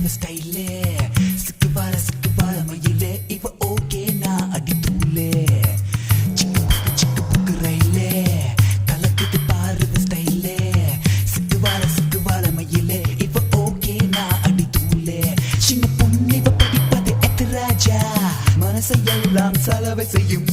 ஸ்டைலே சிக்கு வார மயிலே இவ ஓகே நான் அடி தூளே சிக்கு புக்கு ரயிலே கலக்குது பாரு ஸ்டைலே சிக்கு வார மயிலே இவ ஓகே நான் அடி தூளே சின்ன பொண்ணு இவ படிப்பது எத்து ராஜா மனசை எல்லாம் செலவை செய்யும்